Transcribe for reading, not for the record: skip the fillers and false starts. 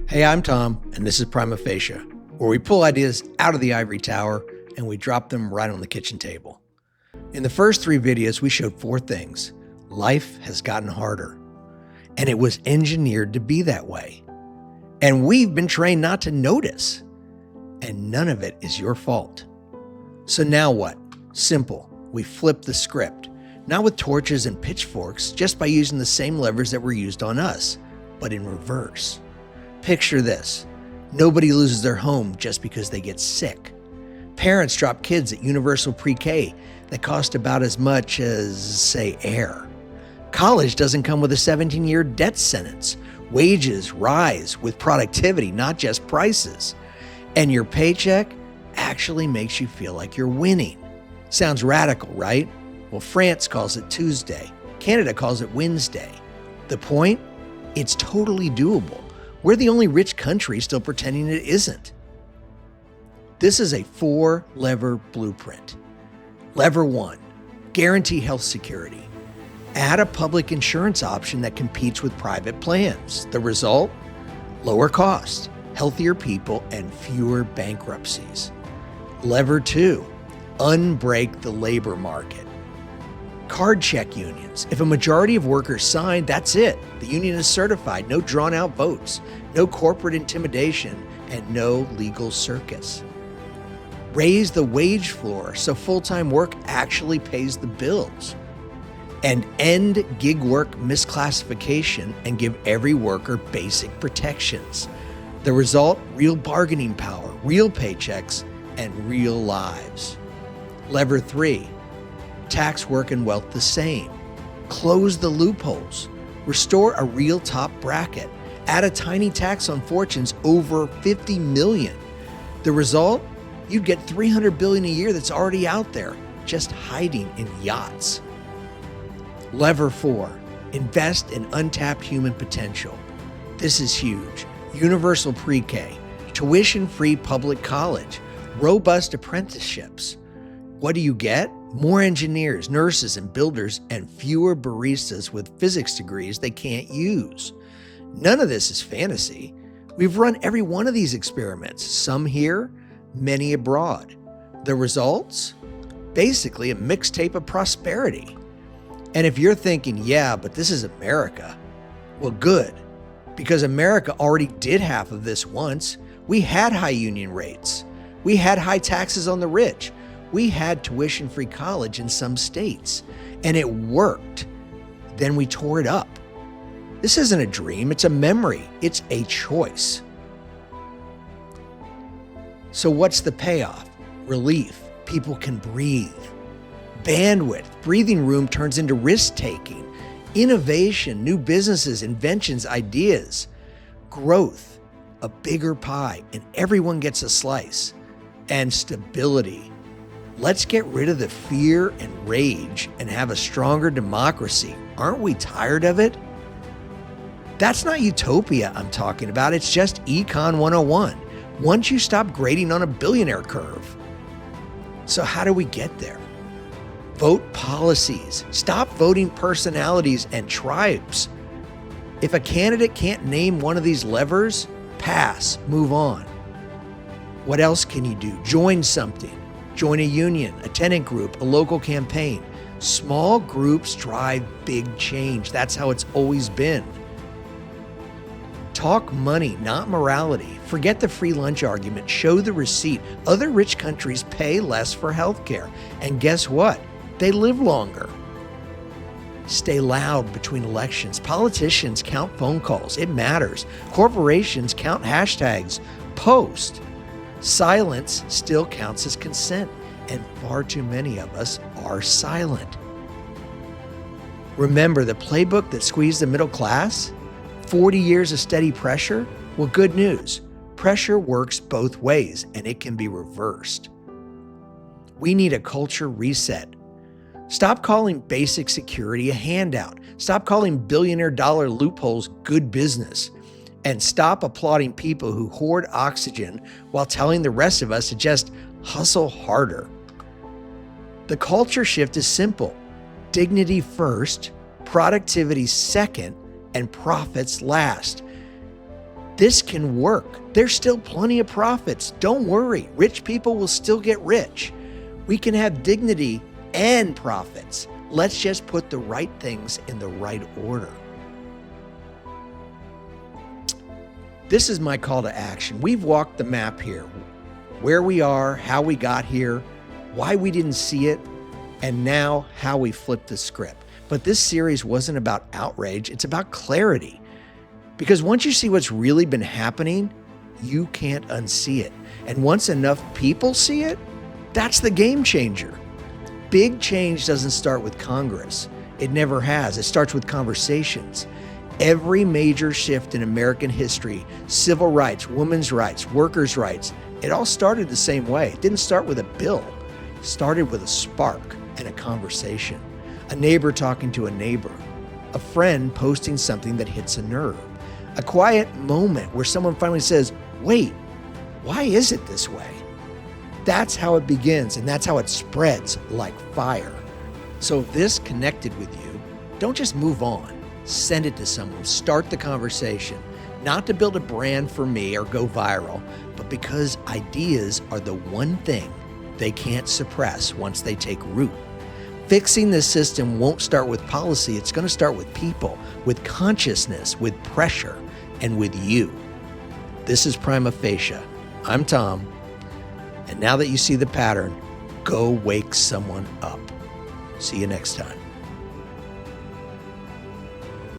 Hey, I'm Tom, and this is Prima Facie, where we pull ideas out of the ivory tower and we drop them right on the kitchen table. In the first 3 videos, we showed 4 things. Life has gotten harder, and it was engineered to be that way. And we've been trained not to notice, and none of it is your fault. So now what? Simple. We flip the script, not with torches and pitchforks, just by using the same levers that were used on us, but in reverse. Picture this. Nobody loses their home just because they get sick. Parents drop kids at universal pre-K that cost about as much as, say, air. College doesn't come with a 17-year debt sentence. Wages rise with productivity, not just prices. And your paycheck actually makes you feel like you're winning. Sounds radical, right? Well, France calls it Tuesday. Canada calls it Wednesday. The point? It's totally doable. We're the only rich country still pretending it isn't. This is a 4-lever blueprint. Lever 1, guarantee health security. Add a public insurance option that competes with private plans. The result? Lower costs, healthier people, and fewer bankruptcies. Lever 2, unbreak the labor market. Card check unions. If a majority of workers sign, that's it. The union is certified, no drawn out votes, no corporate intimidation, and no legal circus. Raise the wage floor so full-time work actually pays the bills. And end gig work misclassification and give every worker basic protections. The result, real bargaining power, real paychecks, and real lives. Lever 3, tax work and wealth the same. Close the loopholes. Restore a real top bracket. Add a tiny tax on fortunes over 50 million. The result? You'd get 300 billion a year that's already out there, just hiding in yachts. Lever 4, invest in untapped human potential. This is huge. Universal pre-K, tuition-free public college, robust apprenticeships. What do you get? More engineers, nurses, and builders, and fewer baristas with physics degrees they can't use. None of this is fantasy. We've run every one of these experiments, some here, many abroad. The results? Basically a mixtape of prosperity. And if you're thinking, yeah, but this is America, well, good, because America already did half of this once. We had high union rates. We had high taxes on the rich. We had tuition-free college in some states, and it worked. Then we tore it up. This isn't a dream, it's a memory. It's a choice. So what's the payoff? Relief. People can breathe. Bandwidth. Breathing room turns into risk-taking. Innovation, new businesses, inventions, ideas. Growth. A bigger pie, and everyone gets a slice. And stability. Let's get rid of the fear and rage and have a stronger democracy. Aren't we tired of it? That's not utopia I'm talking about. It's just Econ 101. Once you stop grading on a billionaire curve. So how do we get there? Vote policies. Stop voting personalities and tribes. If a candidate can't name one of these levers, pass, move on. What else can you do? Join something. Join a union, a tenant group, a local campaign. Small groups drive big change. That's how it's always been. Talk money, not morality. Forget the free lunch argument. Show the receipt. Other rich countries pay less for healthcare. And guess what? They live longer. Stay loud between elections. Politicians count phone calls. It matters. Corporations count hashtags. Post. Silence still counts as consent, and far too many of us are silent. Remember the playbook that squeezed the middle class? 40 years of steady pressure? Well, good news. Pressure works both ways, and it can be reversed. We need a culture reset. Stop calling basic security a handout. Stop calling billionaire dollar loopholes good business. And stop applauding people who hoard oxygen while telling the rest of us to just hustle harder. The culture shift is simple. Dignity first, productivity second, and profits last. This can work. There's still plenty of profits. Don't worry. Rich people will still get rich. We can have dignity and profits. Let's just put the right things in the right order. This is my call to action. We've walked the map here. Where we are, how we got here, why we didn't see it, and now how we flipped the script. But this series wasn't about outrage. It's about clarity. Because once you see what's really been happening, you can't unsee it. And once enough people see it, that's the game changer. Big change doesn't start with Congress. It never has. It starts with conversations. Every major shift in American history, civil rights, women's rights, workers' rights, it all started the same way. It didn't start with a bill. It started with a spark and a conversation. A neighbor talking to a neighbor. A friend posting something that hits a nerve. A quiet moment where someone finally says, wait, why is it this way? That's how it begins, and that's how it spreads like fire. So if this connected with you, don't just move on. Send it to someone. Start the conversation. Not to build a brand for me or go viral, but because ideas are the one thing they can't suppress once they take root. Fixing this system won't start with policy. It's going to start with people, with consciousness, with pressure, and with you. This is Prima Facie. I'm Tom. And now that you see the pattern, go wake someone up. See you next time.